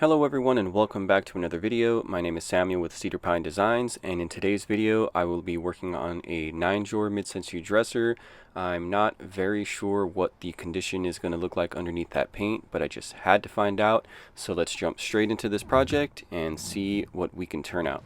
Hello everyone and welcome back to another video. My name is Samuel with Cedar Pine Designs, and in today's video I will be working on a 9-drawer mid-century dresser. I'm not very sure what the condition is going to look like underneath that paint, but I just had to find out. So let's jump straight into this project and see what we can turn out.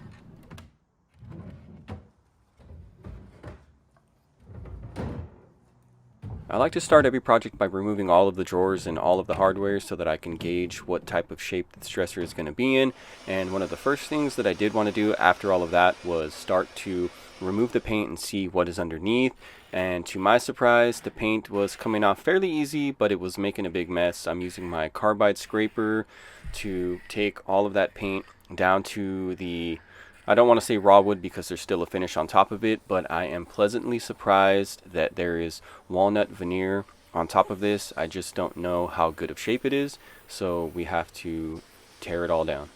I like to start every project by removing all of the drawers and all of the hardware so that I can gauge what type of shape this dresser is going to be in. And one of the first things that I did want to do after all of that was start to remove the paint and see what is underneath. And to my surprise, the paint was coming off fairly easy, but it was making a big mess. I'm using my carbide scraper to take all of that paint down to the, I don't want to say raw wood because there's still a finish on top of it, but I am pleasantly surprised that there is walnut veneer on top of this. I just don't know how good of shape it is, so we have to tear it all down.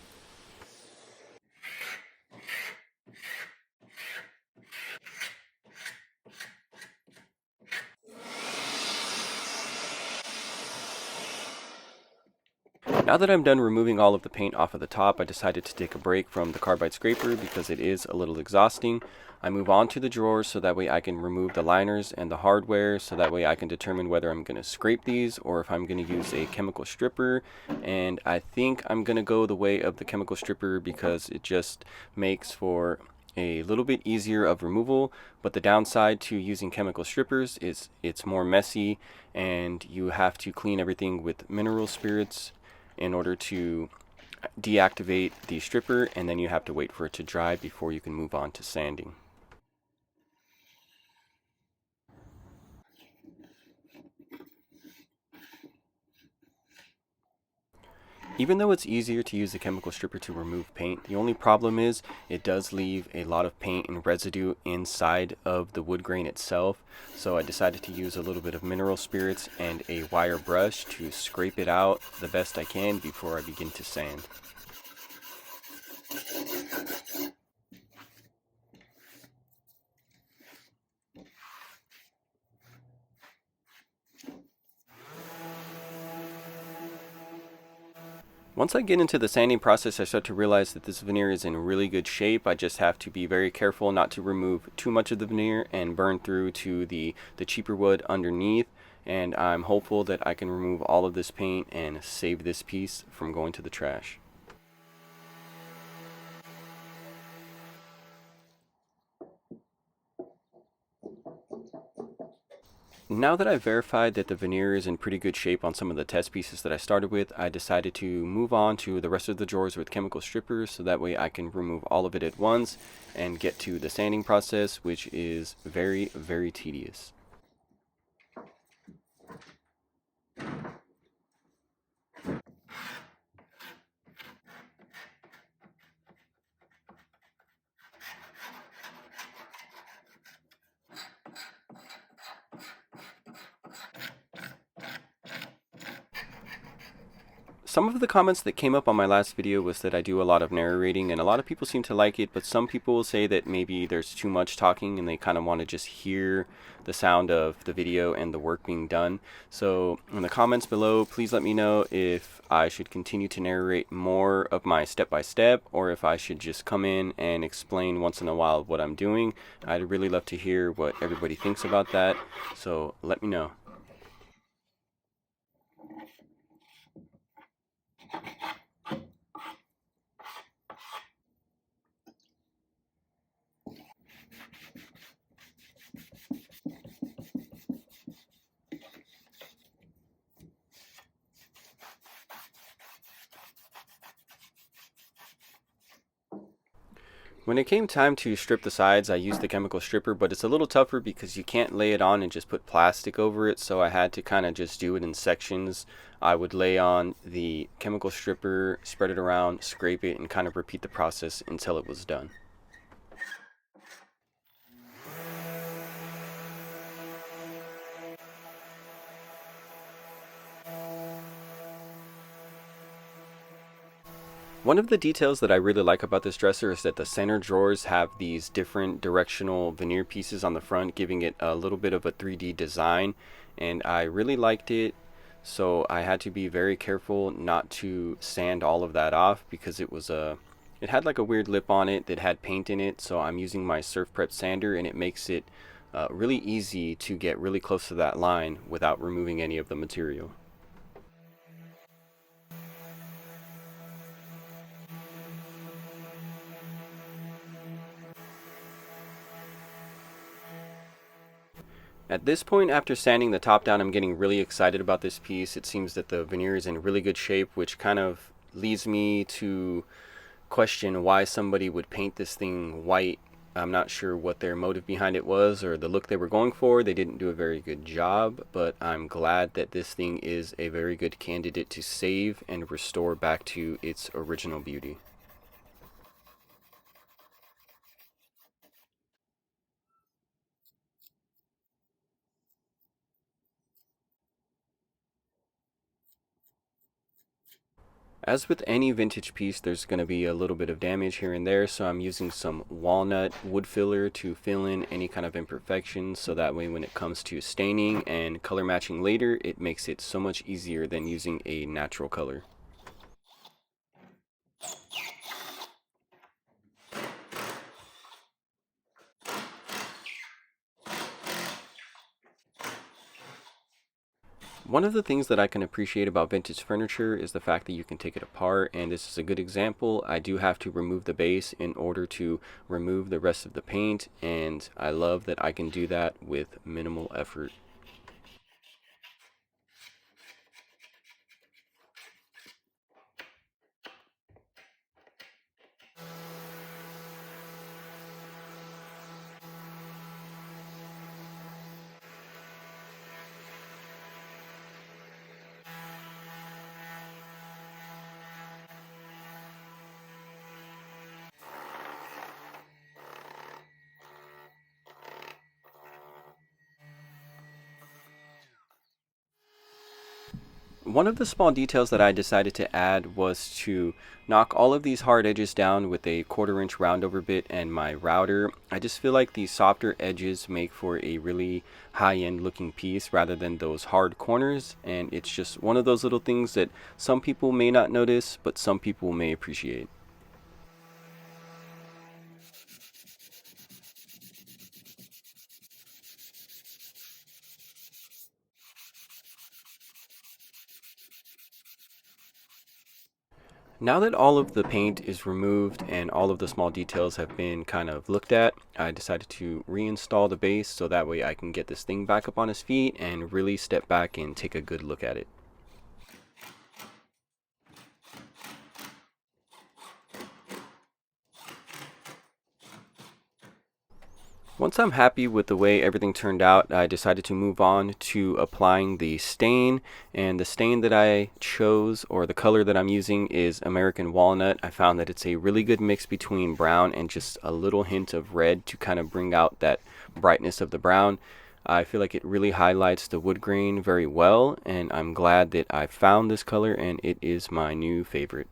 Now that I'm done removing all of the paint off of the top, I decided to take a break from the carbide scraper because it is a little exhausting. I move on to the drawers so that way I can remove the liners and the hardware, so that way I can determine whether I'm going to scrape these or if I'm going to use a chemical stripper. And I think I'm going to go the way of the chemical stripper because it just makes for a little bit easier of removal. But the downside to using chemical strippers is it's more messy and you have to clean everything with mineral spirits in order to deactivate the stripper, and then you have to wait for it to dry before you can move on to sanding. Even though it's easier to use the chemical stripper to remove paint, the only problem is it does leave a lot of paint and residue inside of the wood grain itself. So I decided to use a little bit of mineral spirits and a wire brush to scrape it out the best I can before I begin to sand. Once I get into the sanding process, I start to realize that this veneer is in really good shape. I just have to be very careful not to remove too much of the veneer and burn through to the cheaper wood underneath. And I'm hopeful that I can remove all of this paint and save this piece from going to the trash. Now that I've verified that the veneer is in pretty good shape on some of the test pieces that I started with, I decided to move on to the rest of the drawers with chemical strippers so that way I can remove all of it at once and get to the sanding process, which is very, very tedious. Some of the comments that came up on my last video was that I do a lot of narrating, and a lot of people seem to like it, but some people will say that maybe there's too much talking and they kind of want to just hear the sound of the video and the work being done. So in the comments below, please let me know if I should continue to narrate more of my step-by-step or if I should just come in and explain once in a while what I'm doing. I'd really love to hear what everybody thinks about that, so let me know. When it came time to strip the sides, I used the chemical stripper, but it's a little tougher because you can't lay it on and just put plastic over it, so I had to kind of just do it in sections. I would lay on the chemical stripper, spread it around, scrape it, and kind of repeat the process until it was done. One of the details that I really like about this dresser is that the center drawers have these different directional veneer pieces on the front, giving it a little bit of a 3D design, and I really liked it So I had to be very careful not to sand all of that off because it had like a weird lip on it that had paint in it. So I'm using my Surf Prep sander, and it makes it really easy to get really close to that line without removing any of the material. At this point, after sanding the top down, I'm getting really excited about this piece. It seems that the veneer is in really good shape, which kind of leads me to question why somebody would paint this thing white. I'm not sure what their motive behind it was or the look they were going for. They didn't do a very good job, but I'm glad that this thing is a very good candidate to save and restore back to its original beauty. As with any vintage piece, there's going to be a little bit of damage here and there, so I'm using some walnut wood filler to fill in any kind of imperfections, so that way when it comes to staining and color matching later, it makes it so much easier than using a natural color. One of the things that I can appreciate about vintage furniture is the fact that you can take it apart, and this is a good example. I do have to remove the base in order to remove the rest of the paint, and I love that I can do that with minimal effort. One of the small details that I decided to add was to knock all of these hard edges down with a 1/4 inch roundover bit and my router. I just feel like these softer edges make for a really high-end looking piece rather than those hard corners, and it's just one of those little things that some people may not notice, but some people may appreciate. Now that all of the paint is removed and all of the small details have been kind of looked at, I decided to reinstall the base so that way I can get this thing back up on its feet and really step back and take a good look at it. Once I'm happy with the way everything turned out, I decided to move on to applying the stain. And the stain that I chose, or the color that I'm using, is American Walnut. I found that it's a really good mix between brown and just a little hint of red to kind of bring out that brightness of the brown. I feel like it really highlights the wood grain very well, and I'm glad that I found this color and it is my new favorite.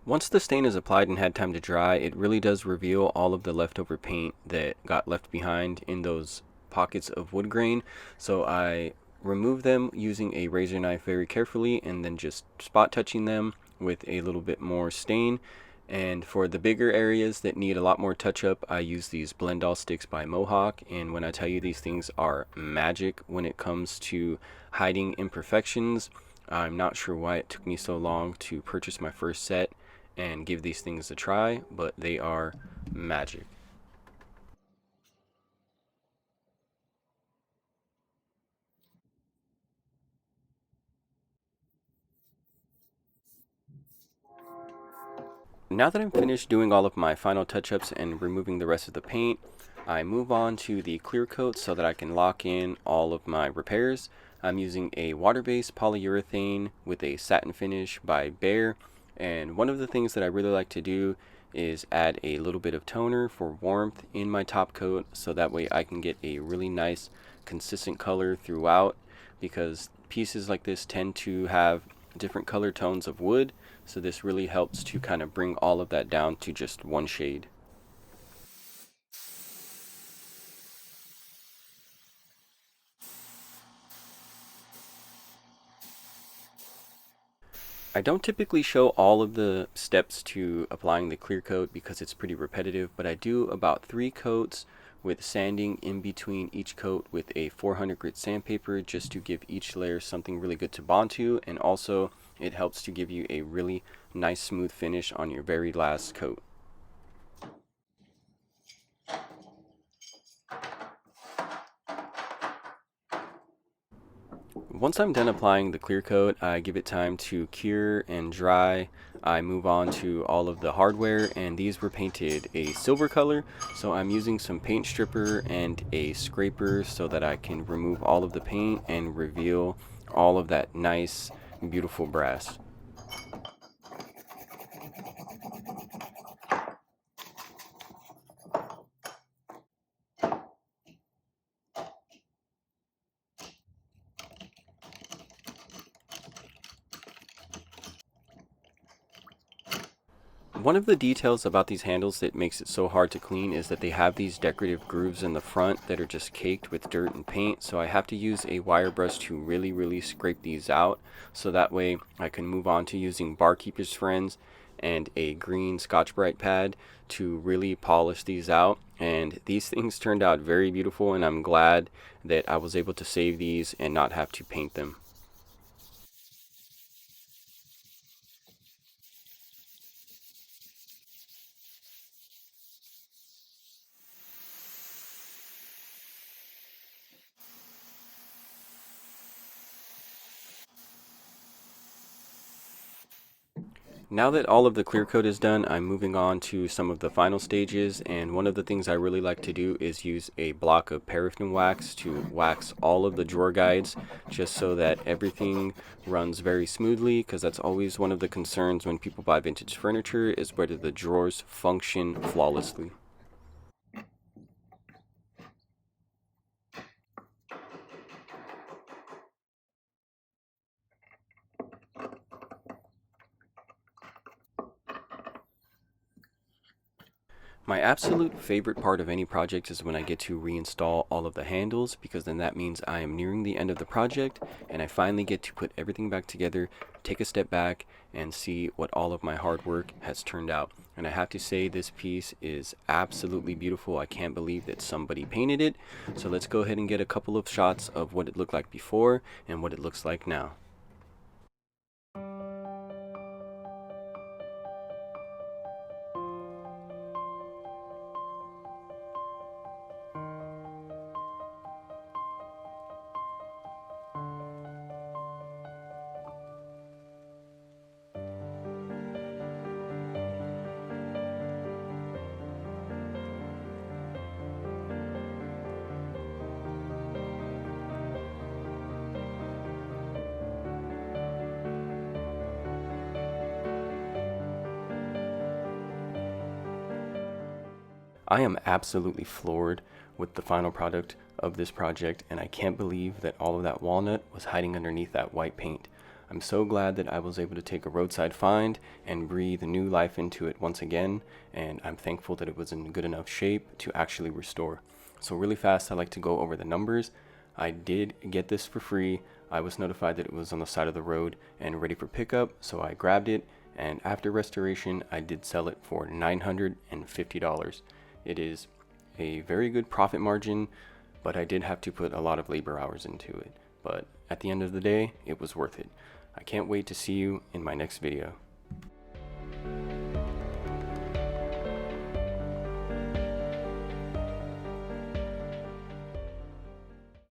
Once the stain is applied and had time to dry, it really does reveal all of the leftover paint that got left behind in those pockets of wood grain. So I remove them using a razor knife very carefully and then just spot touching them with a little bit more stain. And for the bigger areas that need a lot more touch up, I use these Blend All Sticks by Mohawk. And when I tell you these things are magic when it comes to hiding imperfections, I'm not sure why it took me so long to purchase my first set and give these things a try, but they are magic. Now that I'm finished doing all of my final touch-ups and removing the rest of the paint, I move on to the clear coat so that I can lock in all of my repairs. I'm using a water-based polyurethane with a satin finish by Behr, and one of the things that I really like to do is add a little bit of toner for warmth in my top coat so that way I can get a really nice consistent color throughout, because pieces like this tend to have different color tones of wood, so this really helps to kind of bring all of that down to just one shade. I don't typically show all of the steps to applying the clear coat because it's pretty repetitive, but I do about 3 coats with sanding in between each coat with a 400 grit sandpaper just to give each layer something really good to bond to, and also it helps to give you a really nice smooth finish on your very last coat. Once I'm done applying the clear coat, I give it time to cure and dry. I move on to all of the hardware, and these were painted a silver color, so I'm using some paint stripper and a scraper so that I can remove all of the paint and reveal all of that nice, beautiful brass. One of the details about these handles that makes it so hard to clean is that they have these decorative grooves in the front that are just caked with dirt and paint, so I have to use a wire brush to really scrape these out, so that way I can move on to using Barkeeper's Friends and a green Scotch-Brite pad to really polish these out. And these things turned out very beautiful, and I'm glad that I was able to save these and not have to paint them. Now that all of the clear coat is done, I'm moving on to some of the final stages, and one of the things I really like to do is use a block of paraffin wax to wax all of the drawer guides, just so that everything runs very smoothly, because that's always one of the concerns when people buy vintage furniture, is whether the drawers function flawlessly. My absolute favorite part of any project is when I get to reinstall all of the handles, because then that means I am nearing the end of the project and I finally get to put everything back together, take a step back, and see what all of my hard work has turned out. And I have to say, this piece is absolutely beautiful. I can't believe that somebody painted it. So let's go ahead and get a couple of shots of what it looked like before and what it looks like now. I am absolutely floored with the final product of this project, and I can't believe that all of that walnut was hiding underneath that white paint. I'm so glad that I was able to take a roadside find and breathe new life into it once again, and I'm thankful that it was in good enough shape to actually restore. So really fast, I like to go over the numbers. I did get this for free. I was notified that it was on the side of the road and ready for pickup, so I grabbed it, and after restoration, I did sell it for $950. It is a very good profit margin, but I did have to put a lot of labor hours into it. But at the end of the day, it was worth it. I can't wait to see you in my next video.